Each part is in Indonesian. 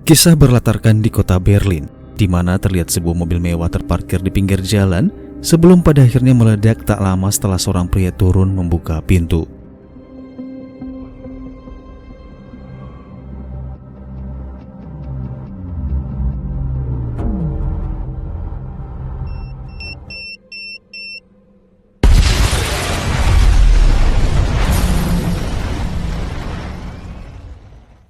Kisah berlatarkan di kota Berlin, di mana terlihat sebuah mobil mewah terparkir di pinggir jalan sebelum pada akhirnya meledak tak lama setelah seorang pria turun membuka pintu.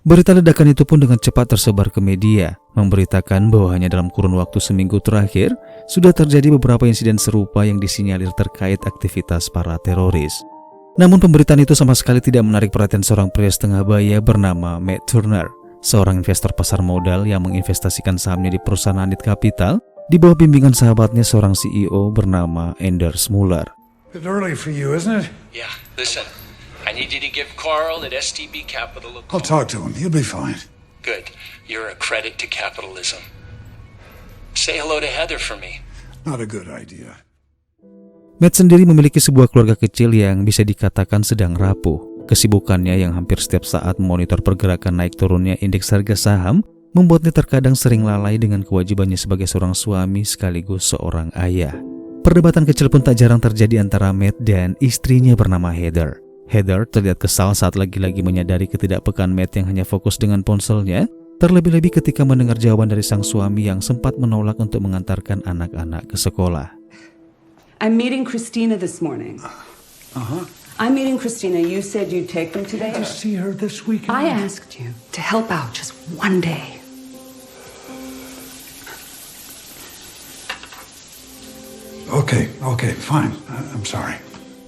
Berita ledakan itu pun dengan cepat tersebar ke media, memberitakan bahwa hanya dalam kurun waktu seminggu terakhir, sudah terjadi beberapa insiden serupa yang disinyalir terkait aktivitas para teroris. Namun pemberitaan itu sama sekali tidak menarik perhatian seorang pria setengah baya bernama Matt Turner, seorang investor pasar modal yang menginvestasikan sahamnya di perusahaan Andit Capital di bawah bimbingan sahabatnya seorang CEO bernama Anders Muller. Bit early for you, isn't it? Yeah, listen. I need you to give Carl at STB Capital a call. I'll talk to him. He'll be fine. Good. You're a credit to capitalism. Say hello to Heather for me. Not a good idea. Matt sendiri memiliki sebuah keluarga kecil yang bisa dikatakan sedang rapuh. Kesibukannya yang hampir setiap saat memonitor pergerakan naik turunnya indeks harga saham membuatnya terkadang sering lalai dengan kewajibannya sebagai seorang suami sekaligus seorang ayah. Perdebatan kecil pun tak jarang terjadi antara Matt dan istrinya bernama Heather. Heather terlihat kesal saat lagi-lagi menyadari ketidakpekaan Matt yang hanya fokus dengan ponselnya, terlebih-lebih ketika mendengar jawaban dari sang suami yang sempat menolak untuk mengantarkan anak-anak ke sekolah. I'm meeting Christina this morning. I'm meeting Christina. You said you'd take them today. To see her this weekend. I asked you to help out just one day. Okay, fine. I'm sorry.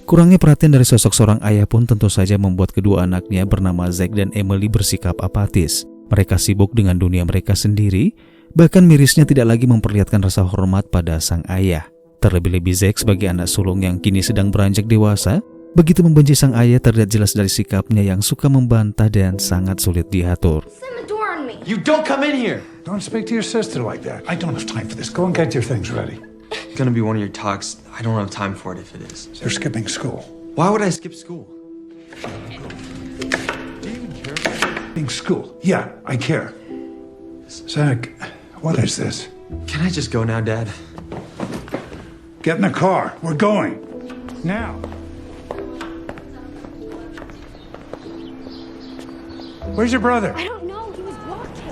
Kurangnya perhatian dari sosok seorang ayah pun tentu saja membuat kedua anaknya bernama Zack dan Emily bersikap apatis. Mereka sibuk dengan dunia mereka sendiri, bahkan mirisnya tidak lagi memperlihatkan rasa hormat pada sang ayah. Terlebih-lebih Zack sebagai anak sulung yang kini sedang beranjak dewasa, begitu membenci sang ayah terlihat jelas dari sikapnya yang suka membantah dan sangat sulit diatur. You don't come in here! Don't speak to your sister like that. I don't have time for this. Go and get your things ready. It's gonna be one of your talks. I don't have time for it if it is. You're skipping school. Why would I skip school? Skipping school. Yeah, I care. Zach, what is this? Can I just go now, Dad? Get in the car. We're going. Now. Where's your brother? I don't know. He was walking.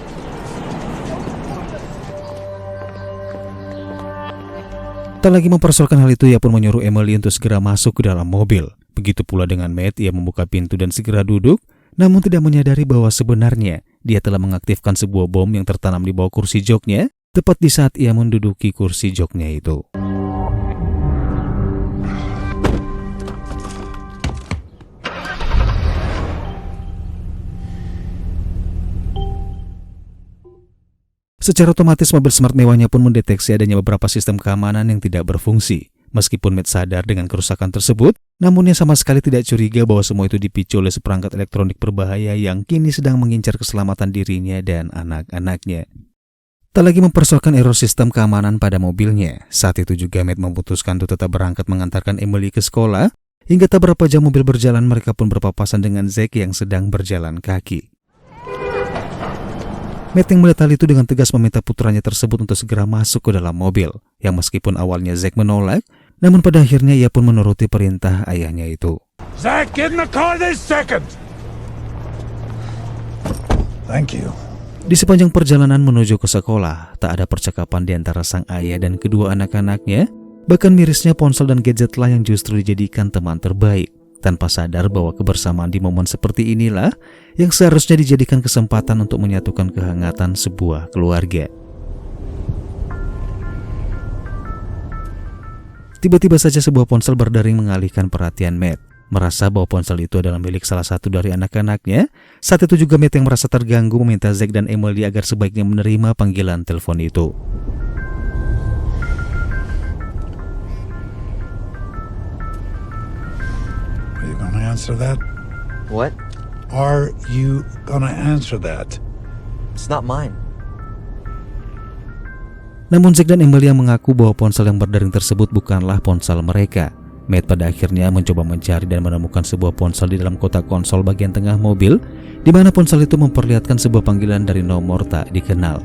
Tak lagi mempersoalkan hal itu, ia pun menyuruh Emily untuk segera masuk ke dalam mobil. Begitu pula dengan Matt, ia membuka pintu dan segera duduk, namun tidak menyadari bahwa sebenarnya dia telah mengaktifkan sebuah bom yang tertanam di bawah kursi joknya, tepat di saat ia menduduki kursi joknya itu. Secara otomatis mobil smart mewahnya pun mendeteksi adanya beberapa sistem keamanan yang tidak berfungsi. Meskipun Matt sadar dengan kerusakan tersebut, namun ia sama sekali tidak curiga bahwa semua itu dipicu oleh seperangkat elektronik berbahaya yang kini sedang mengincar keselamatan dirinya dan anak-anaknya. Tak lagi mempersoalkan error sistem keamanan pada mobilnya. Saat itu juga Matt memutuskan untuk tetap berangkat mengantarkan Emily ke sekolah. Hingga tak berapa jam mobil berjalan, mereka pun berpapasan dengan Zack yang sedang berjalan kaki. Matt yang melihat hal itu dengan tegas meminta putranya tersebut untuk segera masuk ke dalam mobil, yang meskipun awalnya Zack menolak, namun pada akhirnya ia pun menuruti perintah ayahnya itu. Zach, get in the car this second. Thank you. Di sepanjang perjalanan menuju ke sekolah, tak ada percakapan di antara sang ayah dan kedua anak-anaknya, bahkan mirisnya ponsel dan gadgetlah yang justru dijadikan teman terbaik. Tanpa sadar bahwa kebersamaan di momen seperti inilah yang seharusnya dijadikan kesempatan untuk menyatukan kehangatan sebuah keluarga. Tiba-tiba saja sebuah ponsel berdering mengalihkan perhatian Matt. Merasa bahwa ponsel itu adalah milik salah satu dari anak-anaknya, saat itu juga Matt yang merasa terganggu meminta Zack dan Emily agar sebaiknya menerima panggilan telepon itu. Are you gonna answer that? What? Are you gonna answer that? It's not mine. Namun Zack dan Emily yang mengaku bahwa ponsel yang berdering tersebut bukanlah ponsel mereka. Matt pada akhirnya mencoba mencari dan menemukan sebuah ponsel di dalam kotak konsol bagian tengah mobil, di mana ponsel itu memperlihatkan sebuah panggilan dari nomor tak dikenal.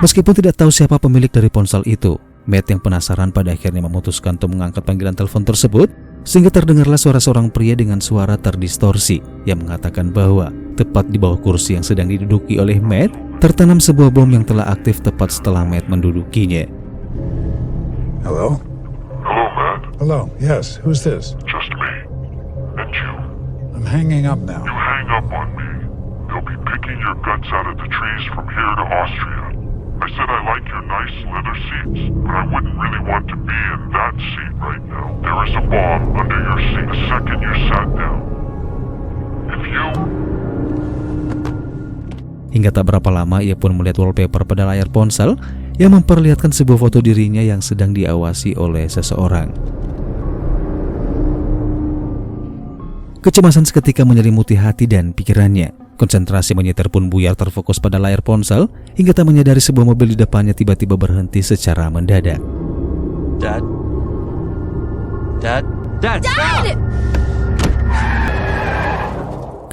Meskipun tidak tahu siapa pemilik dari ponsel itu, Matt yang penasaran pada akhirnya memutuskan untuk mengangkat panggilan telepon tersebut, sehingga terdengarlah suara seorang pria dengan suara terdistorsi yang mengatakan bahwa tepat di bawah kursi yang sedang diduduki oleh Matt tertanam sebuah bom yang telah aktif tepat setelah Matt mendudukinya. Hello? Hello, Matt. Hello, yes, who's this? Just me. And you. I'm hanging up now. You hang up on me. They'll be picking your guts out of the trees from here to Austria. I said I like your nice leather seats, but I wouldn't really want to be in that seat right now. There is a bomb under your seat the second you sat down. If you... Hingga tak berapa lama ia pun melihat wallpaper pada layar ponsel yang memperlihatkan sebuah foto dirinya yang sedang diawasi oleh seseorang. Kecemasan seketika menyelimuti hati dan pikirannya. Konsentrasi menyetir pun buyar terfokus pada layar ponsel hingga tak menyadari sebuah mobil di depannya tiba-tiba berhenti secara mendadak. Dad? Dad? Dad! Dad!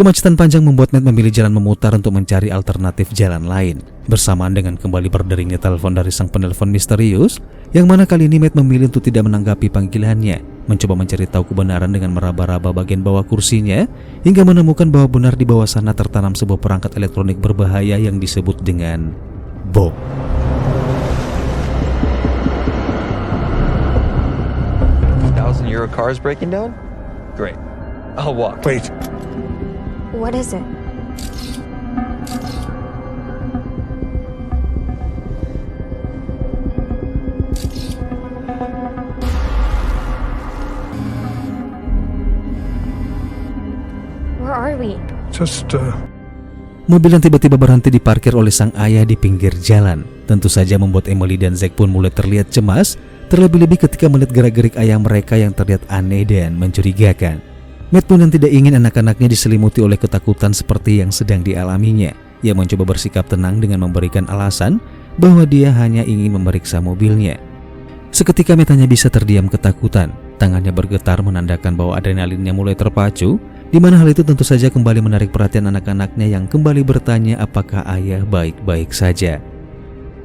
Kemacetan panjang membuat Matt memilih jalan memutar untuk mencari alternatif jalan lain. Bersamaan dengan kembali berderingnya telepon dari sang penelpon misterius, yang mana kali ini Matt memilih untuk tidak menanggapi panggilannya, mencoba mencari tahu kebenaran dengan meraba-raba bagian bawah kursinya, hingga menemukan bahwa benar di bawah sana tertanam sebuah perangkat elektronik berbahaya yang disebut dengan bom. €1,000 cars breaking down? Great. I'll walk. Wait, What is it? Where are we? just, Mobil yang tiba-tiba berhenti diparkir oleh sang ayah di pinggir jalan tentu saja membuat Emily dan Zack pun mulai terlihat cemas, terlebih-lebih ketika melihat gerak-gerik ayah mereka yang terlihat aneh dan mencurigakan. Matt pun yang tidak ingin anak-anaknya diselimuti oleh ketakutan seperti yang sedang dialaminya. Ia mencoba bersikap tenang dengan memberikan alasan bahwa dia hanya ingin memeriksa mobilnya. Seketika Matt hanya bisa terdiam ketakutan. Tangannya bergetar menandakan bahwa adrenalinnya mulai terpacu, di mana hal itu tentu saja kembali menarik perhatian anak-anaknya yang kembali bertanya apakah ayah baik-baik saja.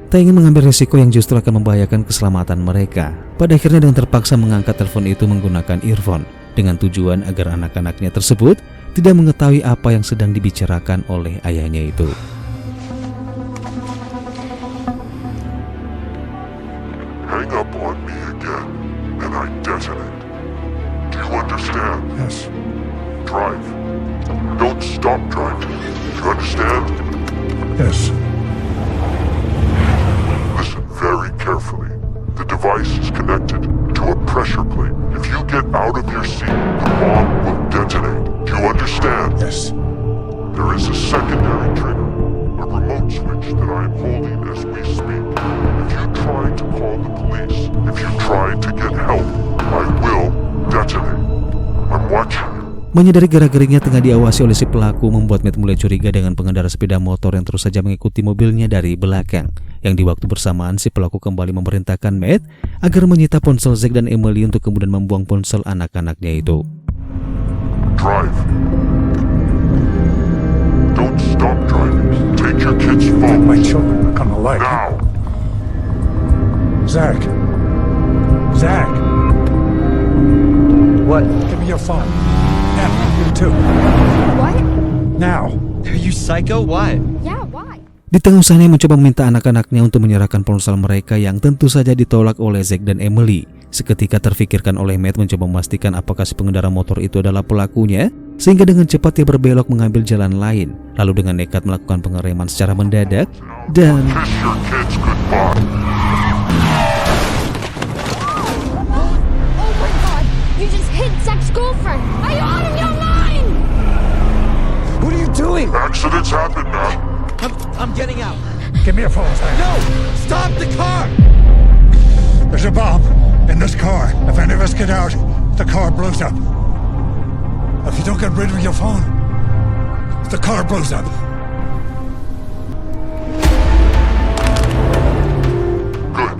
Tak ingin mengambil risiko yang justru akan membahayakan keselamatan mereka, pada akhirnya dengan terpaksa mengangkat telepon itu menggunakan earphone, dengan tujuan agar anak-anaknya tersebut tidak mengetahui apa yang sedang dibicarakan oleh ayahnya itu. Hang up on me again, and I detonate. Do you understand? yes. Drive. Don't stop driving. Do you understand? Yes. Listen very carefully. The device is connected to a pressure plate. If you get out of your seat, the bomb will detonate. Do you understand? Yes. There is a secondary trigger, a remote switch that I am holding as we speak. If you try to call the police, if you try to get help, I will detonate. I'm watching. Menyadari gerak-geriknya tengah diawasi oleh si pelaku membuat Matt mulai curiga dengan pengendara sepeda motor yang terus saja mengikuti mobilnya dari belakang. Yang di waktu bersamaan si pelaku kembali memerintahkan Matt agar menyita ponsel Zack dan Emily untuk kemudian membuang ponsel anak-anaknya itu. Drive. Don't stop driving. Take your kid's phone. My children are gonna like it. Now. Zach. Zach, What? give me your phone. Yeah, you too. What? Now. Are you psycho? What? Yeah, why? Di tengah usahanya mencoba meminta anak-anaknya untuk menyerahkan ponsel mereka yang tentu saja ditolak oleh Zack dan Emily. Seketika terfikirkan oleh Matt mencoba memastikan apakah si pengendara motor itu adalah pelakunya, sehingga dengan cepat dia berbelok mengambil jalan lain, lalu dengan nekat melakukan pengereman secara mendadak dan Kiss your kids goodbye. Oh my god! You just hit Zach's girlfriend! Are you out of your mind? What are you doing? Accidents happen, man. I'm getting out. Give me your phone, Zach. No! Stop the car! There's a bomb in this car. If any of us get out, the car blows up. If you don't get rid of your phone, the car blows up. Good.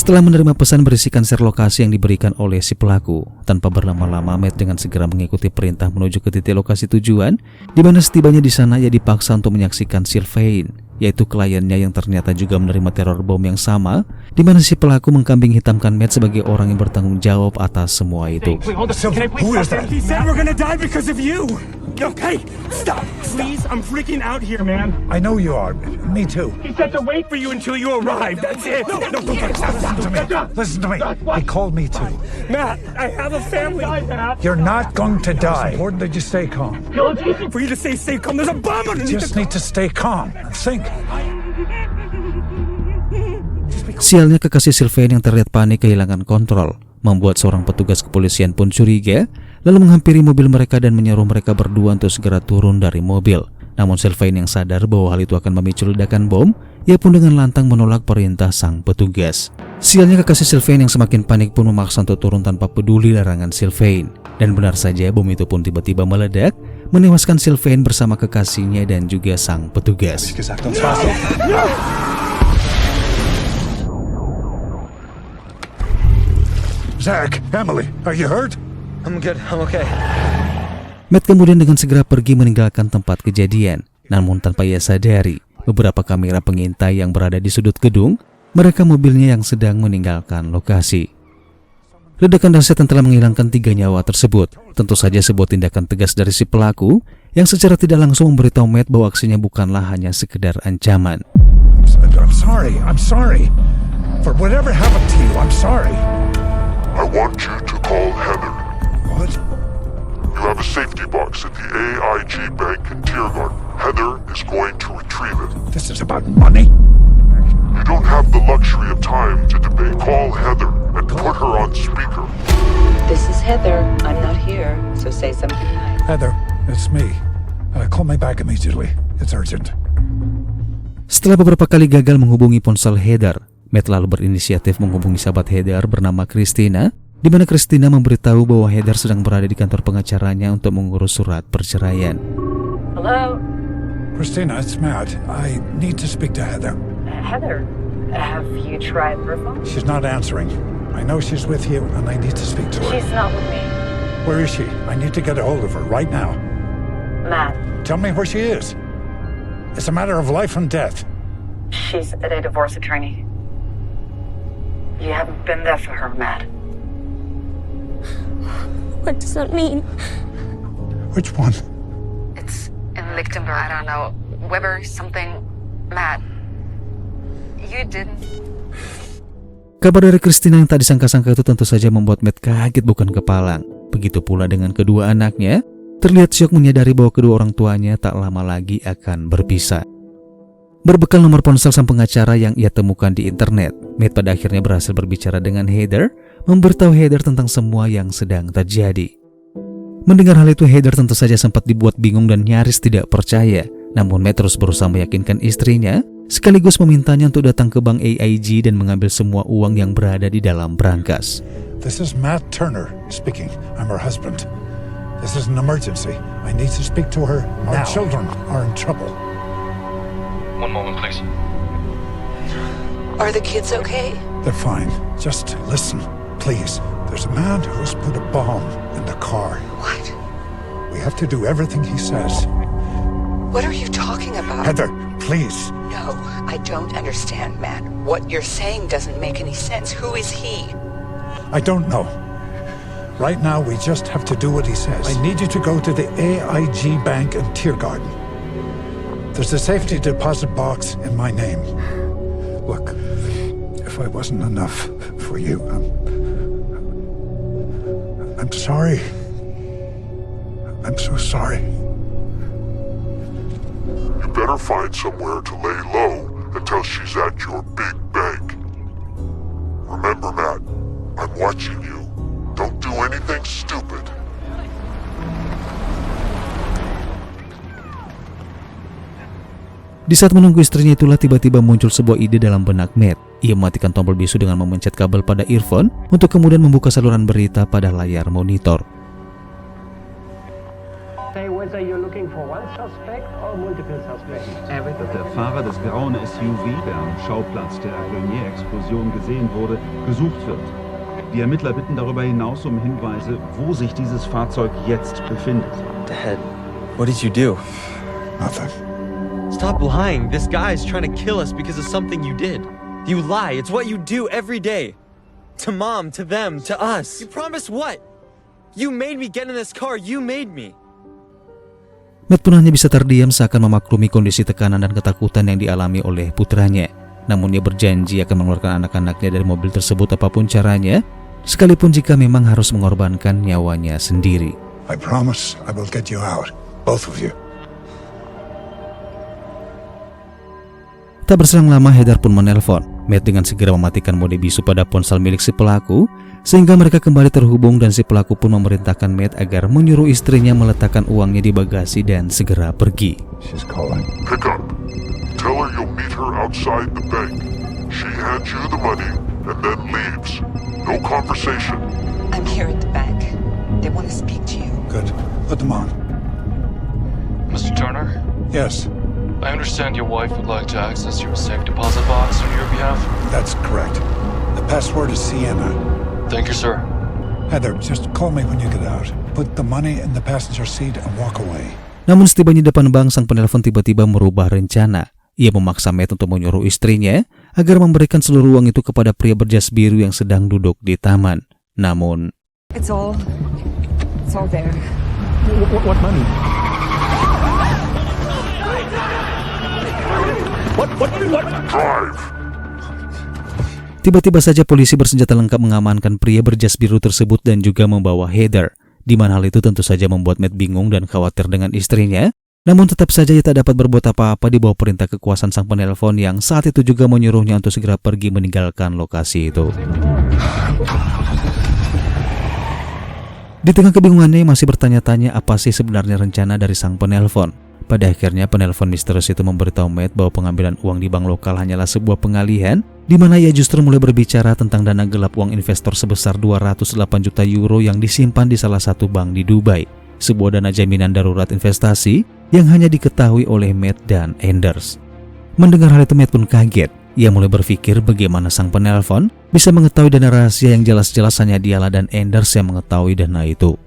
Setelah menerima pesan berisikan share lokasi yang diberikan oleh si pelaku, tanpa berlama-lama Matt dengan segera mengikuti perintah menuju ke titik lokasi tujuan, di mana setibanya di sana ia dipaksa untuk menyaksikan Sylvain, yaitu kliennya yang ternyata juga menerima teror bom yang sama, di mana si pelaku mengkambing hitamkan Matt sebagai orang yang bertanggung jawab atas semua itu. Who is that? He said we're gonna die because of you. Okay, stop, please. I'm freaking out here, man. I know you are. Me too. He said to wait for you until you arrive. That's it. No, don't Listen to me. Listen to me. He called me too. Matt, I have a family. You're not going to die. It's important that you stay calm. It's easy for you to say stay calm. There's a bomb You underneath just the need to stay calm and think. Sialnya kekasih Sylvain yang terlihat panik kehilangan kontrol, membuat seorang petugas kepolisian pun curiga, lalu menghampiri mobil mereka dan menyuruh mereka berdua untuk segera turun dari mobil. Namun Sylvain yang sadar bahwa hal itu akan memicu ledakan bom, ia pun dengan lantang menolak perintah sang petugas. Sialnya kekasih Sylvain yang semakin panik pun memaksa untuk turun tanpa peduli larangan Sylvain. Dan benar saja bom itu pun tiba-tiba meledak, menewaskan Sylvain bersama kekasihnya dan juga sang petugas. Zach, Emily, are you hurt? I'm good. I'm okay. Matt kemudian dengan segera pergi meninggalkan tempat kejadian. Namun tanpa ia sadari, beberapa kamera pengintai yang berada di sudut gedung merekam mobilnya yang sedang meninggalkan lokasi. Ledakan dahsyat yang telah menghilangkan 3 nyawa tersebut tentu saja sebuah tindakan tegas dari si pelaku yang secara tidak langsung memberitahu Matt bahwa aksinya bukanlah hanya sekedar ancaman. I'm sorry. For whatever happened to you, I'm sorry. I want you to call Heather. What? You have a safety box at the AIG Bank in Tiergarten. Heather is going to retrieve it. This is about money? You don't have the luxury of time to debate. Call Heather and put her on speaker. This is Heather. I'm not here, so say something nice. Heather, it's me. Call me back immediately. It's urgent. Setelah beberapa kali gagal menghubungi ponsel Heather, Matt lalu berinisiatif menghubungi sahabat Heather bernama Christina, di mana Christina memberitahu bahwa Heather sedang berada di kantor pengacaranya untuk mengurus surat perceraian. Hello? Christina, it's Matt. I need to speak to Heather. Heather, have you tried her phone? She's not answering. I know she's with you, and I need to speak to her. She's not with me. Where is she? I need to get a hold of her right now. Matt, Tell me where she is. It's a matter of life and death. she's at a divorce attorney. You haven't been there for her, Matt. What does that mean? Which one? It's in Lichtenberg. I don't know. Weber something. Matt. You didn't. Kabar dari Christina yang tak disangka-sangka itu tentu saja membuat Matt kaget bukan kepalang. Begitu pula dengan kedua anaknya, terlihat syok menyadari bahwa kedua orang tuanya tak lama lagi akan berpisah. Berbekal nomor ponsel sang pengacara yang ia temukan di internet, Matt pada akhirnya berhasil berbicara dengan Heather, memberitahu Heather tentang semua yang sedang terjadi. Mendengar hal itu, Heather tentu saja sempat dibuat bingung dan nyaris tidak percaya. Namun Matt terus berusaha meyakinkan istrinya, sekaligus memintanya untuk datang ke bank AIG dan mengambil semua uang yang berada di dalam brankas. This is Matt Turner speaking. I'm her husband. This is an emergency. I need to speak to her now. Our children are in trouble. One moment, please. Are the kids okay? They're fine. Just listen, please. There's a man who's put a bomb in the car. What? We have to do everything he says. What are you talking about? Heather, please. No, I don't understand, Matt. What you're saying doesn't make any sense. Who is he? I don't know. Right now, we just have to do what he says. I need you to go to the AIG Bank in Tiergarten. There's a safety deposit box in my name. Look, if I wasn't enough for you, I'm sorry. I'm so sorry. You better find somewhere to lay low until she's at your big bank. Remember, Matt, I'm watching you. Don't do anything stupid. Di saat menunggu istrinya itulah tiba-tiba muncul sebuah ide dalam benak Matt. Ia mematikan tombol bisu dengan memencet kabel pada earphone untuk kemudian membuka saluran berita pada layar monitor. Hey, what are you looking for? one suspect or multiple suspects? Dass der Fahrer des grauen SUV, der am Schauplatz der Grenier-Explosion gesehen wurde, gesucht wird. Die Ermittler bitten darüber hinaus um Hinweise, wo sich dieses Fahrzeug jetzt befindet. Dad, what did you do? Nothing. Stop lying. This guy's trying to kill us because of something you did. You lie. It's what you do every day. To Mom, to them, to us. You promised what? You made me get in this car. You made me. Matt pun hanya bisa terdiam seakan memaklumi kondisi tekanan dan ketakutan yang dialami oleh putranya. Namun dia berjanji akan mengeluarkan anak-anaknya dari mobil tersebut apapun caranya, sekalipun jika memang harus mengorbankan nyawanya sendiri. I promise I will get you out, both of you. Tak berselang lama, Heather pun menelpon. Matt dengan segera mematikan mode bisu pada ponsel milik si pelaku, sehingga mereka kembali terhubung dan si pelaku pun memerintahkan Matt agar menyuruh istrinya meletakkan uangnya di bagasi dan segera pergi. She's calling. Pick up. Tell her you'll meet her outside the bank. She hands you the money and then leaves. No conversation. I'm here at the bank. They want to speak to you. Good. Put them on. Mr. Turner? Yes. I understand your wife would like to access your safe deposit box on your behalf? That's correct. The password is Sienna. Thank you, sir. Heather, just call me when you get out. Put the money in the passenger seat and walk away. Namun setibanya di depan bank, sang penelpon tiba-tiba merubah rencana. Ia memaksa Matt untuk menyuruh istrinya agar memberikan seluruh uang itu kepada pria berjas biru yang sedang duduk di taman. Namun, It's all there. What money? What? Drive. tiba-tiba saja polisi bersenjata lengkap mengamankan pria berjas biru tersebut dan juga membawa Heather. Di mana hal itu tentu saja membuat Matt bingung dan khawatir dengan istrinya. Namun tetap saja ia tak dapat berbuat apa-apa di bawah perintah kekuasaan sang penelpon yang saat itu juga menyuruhnya untuk segera pergi meninggalkan lokasi itu. Di tengah kebingungannya masih bertanya-tanya apa sih sebenarnya rencana dari sang penelpon. Pada akhirnya penelpon misterius itu memberitahu Matt bahwa pengambilan uang di bank lokal hanyalah sebuah pengalihan, di mana ia justru mulai berbicara tentang dana gelap uang investor sebesar 208 juta euro yang disimpan di salah satu bank di Dubai. Sebuah dana jaminan darurat investasi yang hanya diketahui oleh Matt dan Anders. Mendengar hal itu Matt pun kaget. Ia mulai berpikir bagaimana sang penelpon bisa mengetahui dana rahasia yang jelas-jelas hanya dialah dan Anders yang mengetahui dana itu.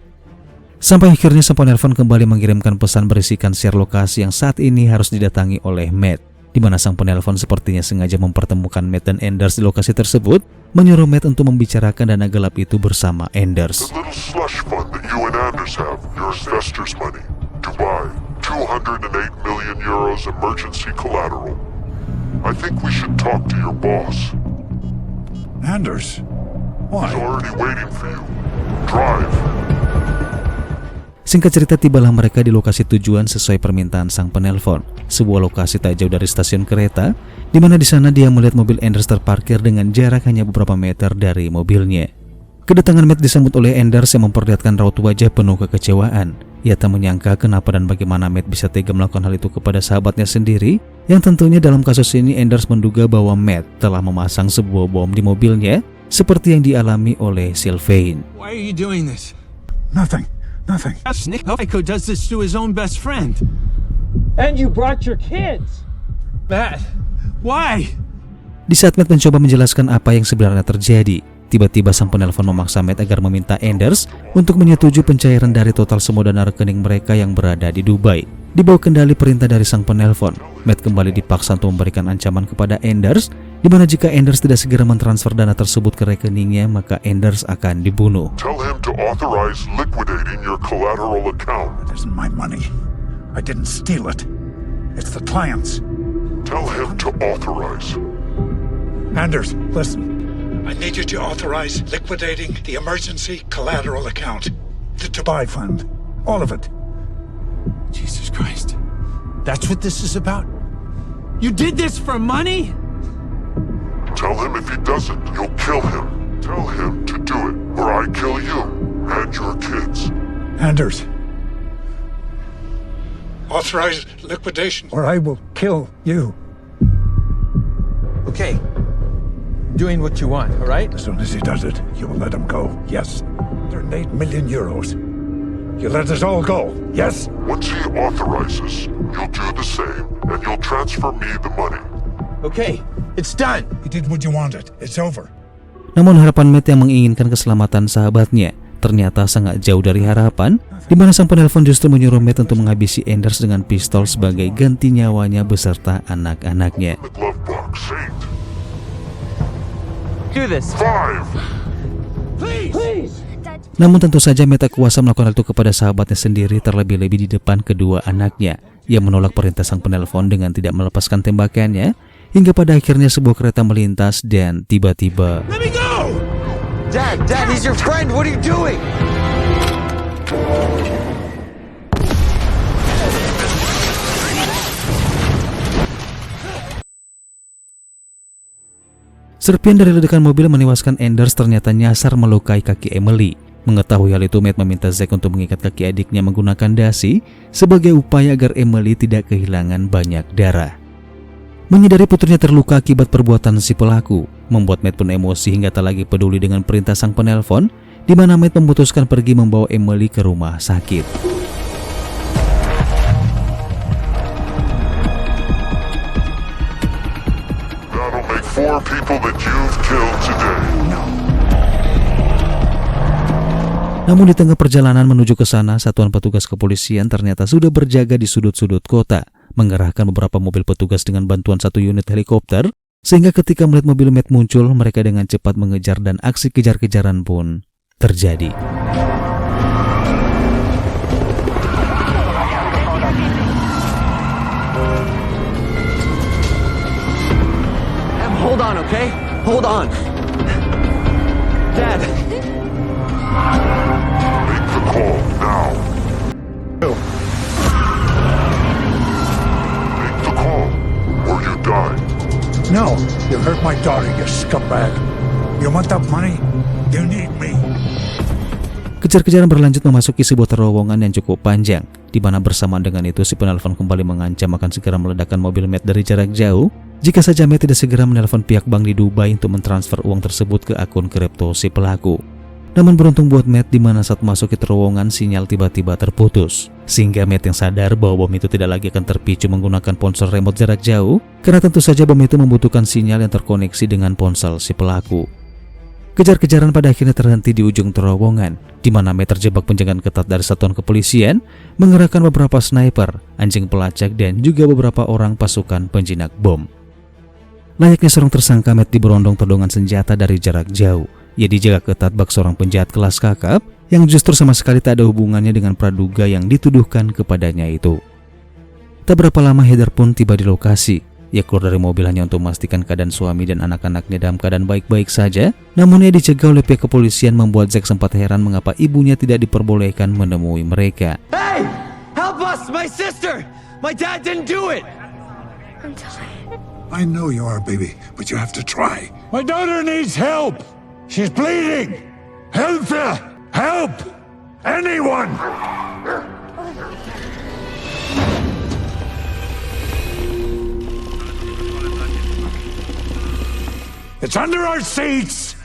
Sampai akhirnya sang penelpon kembali mengirimkan pesan berisikan share lokasi yang saat ini harus didatangi oleh Matt, di mana sang penelpon sepertinya sengaja mempertemukan Matt dan Anders di lokasi tersebut, menyuruh Matt untuk membicarakan dana gelap itu bersama Anders. The little slush fund that you and Anders have, your investors' money. Dubai, 208 million euros emergency collateral. I think we should talk to your boss. Anders? Why? He's already waiting for you. Drive. Singkat cerita, tibalah mereka di lokasi tujuan sesuai permintaan sang penelpon, sebuah lokasi tak jauh dari stasiun kereta, di mana di sana dia melihat mobil Anders terparkir dengan jarak hanya beberapa meter dari mobilnya. Kedatangan Matt disambut oleh Anders yang memperlihatkan raut wajah penuh kekecewaan. Ia tak menyangka kenapa dan bagaimana Matt bisa tega melakukan hal itu kepada sahabatnya sendiri, yang tentunya dalam kasus ini Anders menduga bahwa Matt telah memasang sebuah bom di mobilnya, seperti yang dialami oleh Sylvain. Why are you doing this? Nothing. Nick Heiko does this to his own best friend. And you brought your kids. Matt, why? Di saat Matt mencoba menjelaskan apa yang sebenarnya terjadi, tiba-tiba sang penelpon memaksa Matt agar meminta Anders untuk menyetujui pencairan dari total semua dana rekening mereka yang berada di Dubai. Di bawah kendali perintah dari sang penelpon, Matt kembali dipaksa untuk memberikan ancaman kepada Anders, di mana jika Anders tidak segera mentransfer dana tersebut ke rekeningnya, maka Anders akan dibunuh. Tell him to authorize liquidating your collateral account. It isn't my money. I didn't steal it. It's the client's. Tell him to authorize. Anders, listen. I need you to authorize liquidating the emergency collateral account. The Dubai fund. All of it. Jesus Christ. That's what this is about? You did this for money? Tell him if he doesn't, you'll kill him. Tell him to do it, or I kill you and your kids. Anders. Authorize liquidation, or I will kill you. Okay. Doing what you want, all right? As soon as he does it, you will let him go. Yes. 108 million euros. You let us all go, yes? Once he authorizes, you'll do the same, and you'll transfer me the money. Okay, it's done. You did what you wanted. It's over. Namun harapan Matt yang menginginkan keselamatan sahabatnya ternyata sangat jauh dari harapan, di mana sang penelpon justru menyuruh Matt untuk menghabisi Anders dengan pistol sebagai ganti nyawanya beserta anak-anaknya. Do this. 5. Please. Namun tentu saja Matt tak kuasa melakukan hal itu kepada sahabatnya sendiri, terlebih-lebih di depan kedua anaknya. Ia menolak perintah sang penelpon dengan tidak melepaskan tembakannya, hingga pada akhirnya sebuah kereta melintas dan tiba-tiba... Let me go! Dad, he's your friend. What are you doing? Serpian dari ledakan mobil menewaskan Anders ternyata nyasar melukai kaki Emily. Mengetahui hal itu, Matt meminta Zack untuk mengikat kaki adiknya menggunakan dasi sebagai upaya agar Emily tidak kehilangan banyak darah. Menyadari putrinya terluka akibat perbuatan si pelaku, membuat Matt pun emosi hingga tak lagi peduli dengan perintah sang penelpon, di mana Matt memutuskan pergi membawa Emily ke rumah sakit. That'll make 4 people that you've killed today. Namun di tengah perjalanan menuju ke sana, satuan petugas kepolisian ternyata sudah berjaga di sudut-sudut kota, mengerahkan beberapa mobil petugas dengan bantuan 1 unit helikopter, sehingga ketika melihat mobil Matt muncul, mereka dengan cepat mengejar dan aksi kejar-kejaran pun terjadi. Hold on, okay? Hold on. Dad. Make the call now. Make the call, or you die. No, you hurt my daughter, you scumbag. You want that money? You need me. Kejar-kejaran berlanjut memasuki sebuah terowongan yang cukup panjang, di mana bersamaan dengan itu si penelpon kembali mengancam akan segera meledakkan mobil Matt dari jarak jauh jika saja Matt tidak segera menelpon pihak bank di Dubai untuk mentransfer uang tersebut ke akun kripto si pelaku. Namun beruntung buat Matt, di mana saat memasuki terowongan sinyal tiba-tiba terputus, sehingga Matt yang sadar bahwa bom itu tidak lagi akan terpicu menggunakan ponsel remote jarak jauh, karena tentu saja bom itu membutuhkan sinyal yang terkoneksi dengan ponsel si pelaku. Kejar-kejaran pada akhirnya terhenti di ujung terowongan, di mana Matt terjebak penjagaan ketat dari satuan kepolisian, mengerahkan beberapa sniper, anjing pelacak, dan juga beberapa orang pasukan penjinak bom. Layaknya seorang tersangka, Matt diberondong todongan senjata dari jarak jauh. Ia dijaga ketat bak seorang penjahat kelas kakap yang justru sama sekali tak ada hubungannya dengan praduga yang dituduhkan kepadanya itu. Tak berapa lama Heather pun tiba di lokasi. Ia keluar dari mobil hanya untuk memastikan keadaan suami dan anak-anaknya dalam keadaan baik-baik saja. Namun ia dicegah oleh pihak kepolisian, membuat Zack sempat heran mengapa ibunya tidak diperbolehkan menemui mereka. Hey! Help us! My sister! My dad didn't do it! I'm tired. I know you are, baby, but you have to try. My daughter needs help. She's bleeding. Help her! Help! Anyone! It's under our seats!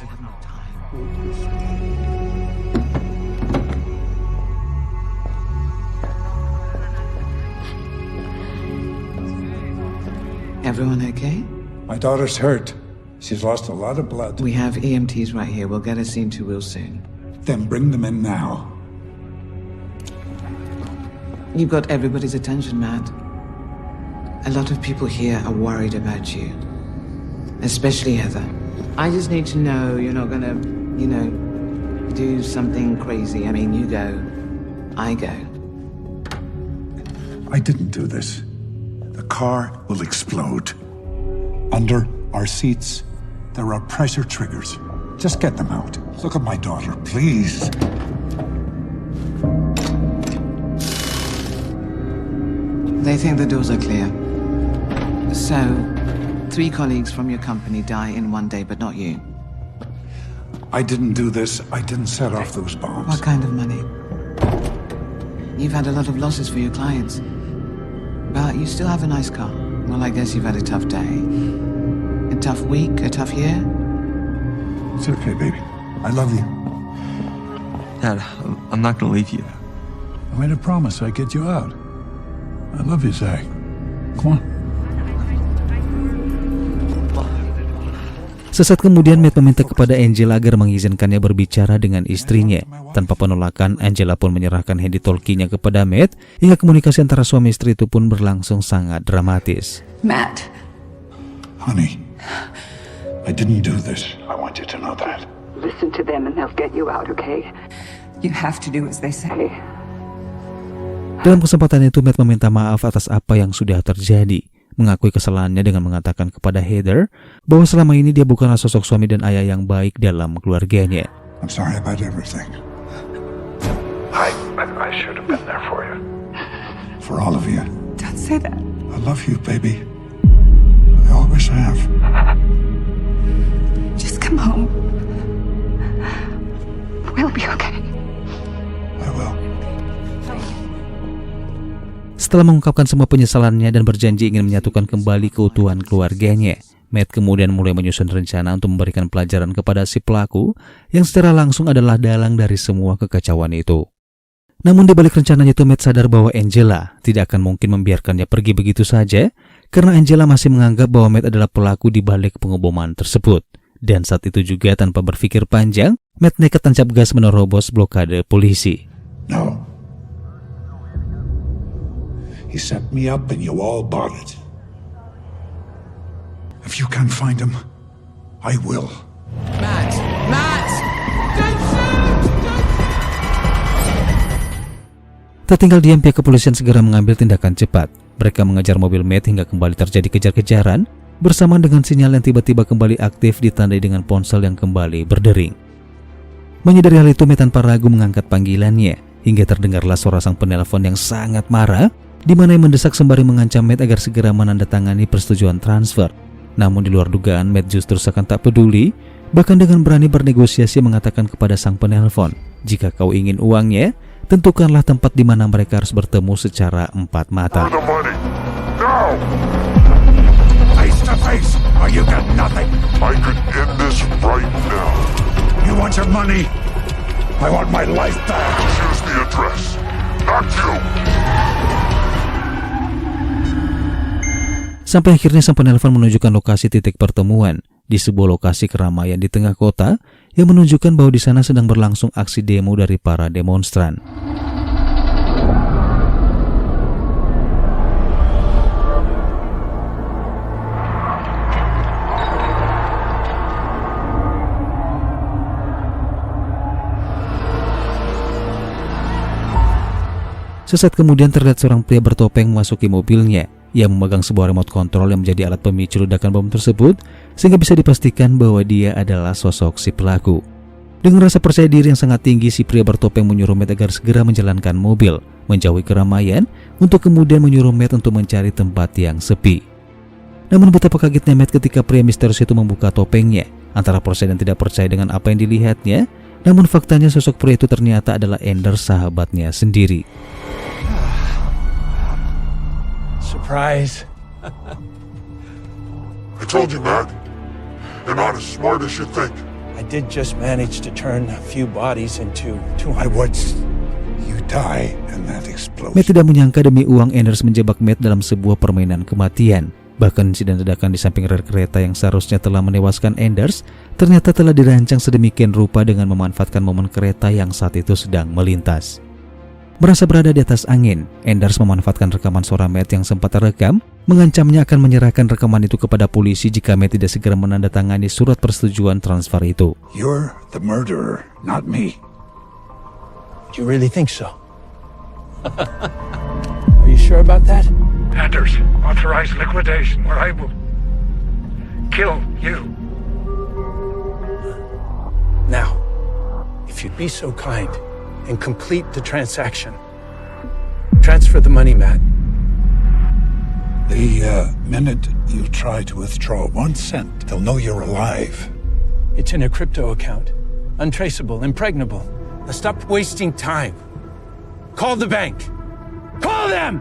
Everyone okay? My daughter's hurt. She's lost a lot of blood. We have EMTs right here. We'll get her seen to real soon. Then bring them in now. You've got everybody's attention, Matt. A lot of people here are worried about you. Especially Heather. I just need to know you're not gonna, do something crazy. I mean, you go, I go. I didn't do this. The car will explode. Under our seats, there are pressure triggers. Just get them out. Look at my daughter, please. They think the doors are clear. So, 3 colleagues from your company die in one day, but not you. I didn't do this. I didn't set off those bombs. What kind of money? You've had a lot of losses for your clients. But you still have a nice car. Well, I guess you've had a tough day. A tough week, a tough year? It's okay, baby. I love you. Dad, I'm not gonna leave you. I made a promise I'd get you out. I love you, Zach. Come on. Sesaat kemudian Matt meminta kepada Angela agar mengizinkannya berbicara dengan istrinya. Tanpa penolakan, Angela pun menyerahkan handy talkie-nya kepada Matt, hingga komunikasi antara suami istri itu pun berlangsung sangat dramatis. Matt. Honey, I didn't do this. I want you to know that. Listen to them and they'll get you out, okay? You have to do as they say. Dalam kesempatan itu, Matt meminta maaf atas apa yang sudah terjadi, mengakui kesalahannya dengan mengatakan kepada Heather bahwa selama ini dia bukanlah sosok suami dan ayah yang baik dalam keluarganya. I'm sorry about everything. I should have been there for you. For all of you. Don't say that. I love you, baby. I always have. Just come home. We'll be okay. I will. Setelah mengungkapkan semua penyesalannya dan berjanji ingin menyatukan kembali keutuhan keluarganya, Matt kemudian mulai menyusun rencana untuk memberikan pelajaran kepada si pelaku yang secara langsung adalah dalang dari semua kekacauan itu. Namun di balik rencananya itu, Matt sadar bahwa Angela tidak akan mungkin membiarkannya pergi begitu saja, karena Angela masih menganggap bahwa Matt adalah pelaku di balik pengeboman tersebut. Dan saat itu juga tanpa berpikir panjang, Matt nekat tancap gas menerobos blokade polisi. No. He set me up and you all bought it. If you can't find him, I will. Matt! Matt! Tak tinggal diam, pihak kepolisian segera mengambil tindakan cepat. Mereka mengejar mobil Matt hingga kembali terjadi kejar-kejaran, bersamaan dengan sinyal yang tiba-tiba kembali aktif ditandai dengan ponsel yang kembali berdering. Menyadari hal itu, Matt tanpa ragu mengangkat panggilannya, hingga terdengarlah suara sang penelpon yang sangat marah, di mana yang mendesak sembari mengancam Matt agar segera menandatangani persetujuan transfer. Namun di luar dugaan, Matt justru seakan tak peduli, bahkan dengan berani bernegosiasi mengatakan kepada sang penelpon, jika kau ingin uangnya, tentukanlah tempat di mana mereka harus bertemu secara empat mata. Face to face, or you got nothing. I could end this right now. You want your money? I want my life back. Choose the address, not you. Sampai akhirnya sang penelpon menunjukkan lokasi titik pertemuan di sebuah lokasi keramaian di tengah kota yang menunjukkan bahwa di sana sedang berlangsung aksi demo dari para demonstran. Sesaat kemudian terlihat seorang pria bertopeng memasuki mobilnya. Ia memegang sebuah remote control yang menjadi alat pemicu ledakan bom tersebut, sehingga bisa dipastikan bahwa dia adalah sosok si pelaku. Dengan rasa percaya diri yang sangat tinggi, si pria bertopeng menyuruh Matt agar segera menjalankan mobil, menjauhi keramaian, untuk kemudian menyuruh Matt untuk mencari tempat yang sepi. Namun betapa kagetnya Matt ketika pria misterius itu membuka topengnya, antara percaya dan tidak percaya dengan apa yang dilihatnya. Namun faktanya sosok pria itu ternyata adalah Anders, sahabatnya sendiri. Surprise. I told you, Matt. You're not as smart as you think. I did just manage to turn a few bodies into 200. I watched you die in that explosion. Matt tidak menyangka demi uang Anders menjebak Matt dalam sebuah permainan kematian. Bahkan insiden ledakan di samping rel kereta yang seharusnya telah menewaskan Anders ternyata telah dirancang sedemikian rupa dengan memanfaatkan momen kereta yang saat itu sedang melintas. Merasa berada di atas angin, Anders memanfaatkan rekaman suara Matt yang sempat terekam, mengancamnya akan menyerahkan rekaman itu kepada polisi jika Matt tidak segera menandatangani surat persetujuan transfer itu. You're the murderer, not me. Do you really think so? Are you sure about that? Anders, authorize liquidation or I will kill you. Now, if you'd be so kind and complete the transaction. Transfer the money, Matt. The minute you try to withdraw 1 cent, they'll know you're alive. It's in a crypto account. Untraceable, impregnable. Now stop wasting time. Call the bank. Call them!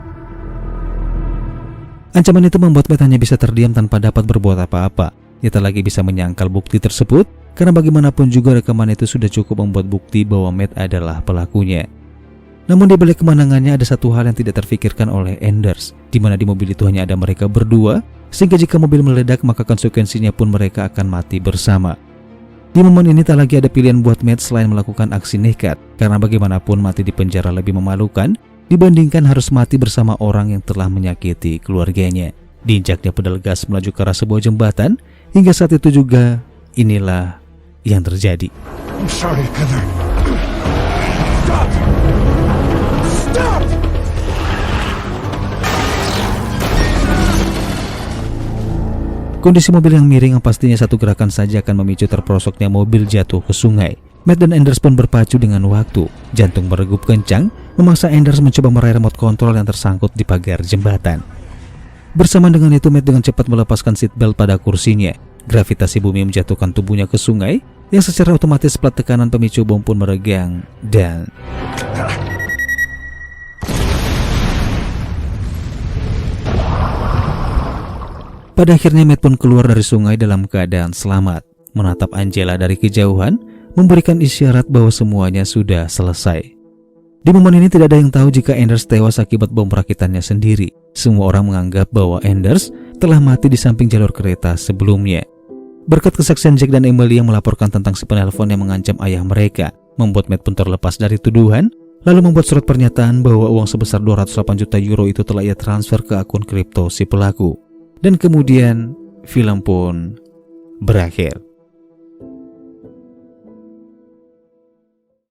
Ancaman itu membuat Matt hanya bisa terdiam tanpa dapat berbuat apa-apa. Dia tak lagi bisa menyangkal bukti tersebut, karena bagaimanapun juga rekaman itu sudah cukup membuat bukti bahwa Matt adalah pelakunya. Namun di balik kemenangannya ada satu hal yang tidak terfikirkan oleh Anders, di mana di mobil itu hanya ada mereka berdua, sehingga jika mobil meledak maka konsekuensinya pun mereka akan mati bersama. Di momen ini tak lagi ada pilihan buat Matt selain melakukan aksi nekat, karena bagaimanapun mati di penjara lebih memalukan dibandingkan harus mati bersama orang yang telah menyakiti keluarganya. Diinjaknya pedal gas melaju ke arah sebuah jembatan, hingga saat itu juga inilah yang terjadi. I'm sorry, Heather. Stop! Stop! Kondisi mobil yang miring yang pastinya satu gerakan saja akan memicu terperosoknya mobil jatuh ke sungai. Matt dan Anders pun berpacu dengan waktu. Jantung berdegup kencang, memaksa Anders mencoba meraih remote control yang tersangkut di pagar jembatan. Bersamaan dengan itu, Matt dengan cepat melepaskan seatbelt pada kursinya. Gravitasi bumi menjatuhkan tubuhnya ke sungai, yang secara otomatis plat tekanan pemicu bom pun meregang dan... Pada akhirnya Matt pun keluar dari sungai dalam keadaan selamat, menatap Angela dari kejauhan, memberikan isyarat bahwa semuanya sudah selesai. Di momen ini tidak ada yang tahu jika Anders tewas akibat bom perakitannya sendiri. Semua orang menganggap bahwa Anders telah mati di samping jalur kereta sebelumnya. Berkat kesaksian Jack dan Emily yang melaporkan tentang si penelpon yang mengancam ayah mereka, membuat Matt pun terlepas dari tuduhan, lalu membuat surat pernyataan bahwa uang sebesar 208 juta euro itu telah ia transfer ke akun kripto si pelaku. Dan kemudian film pun berakhir.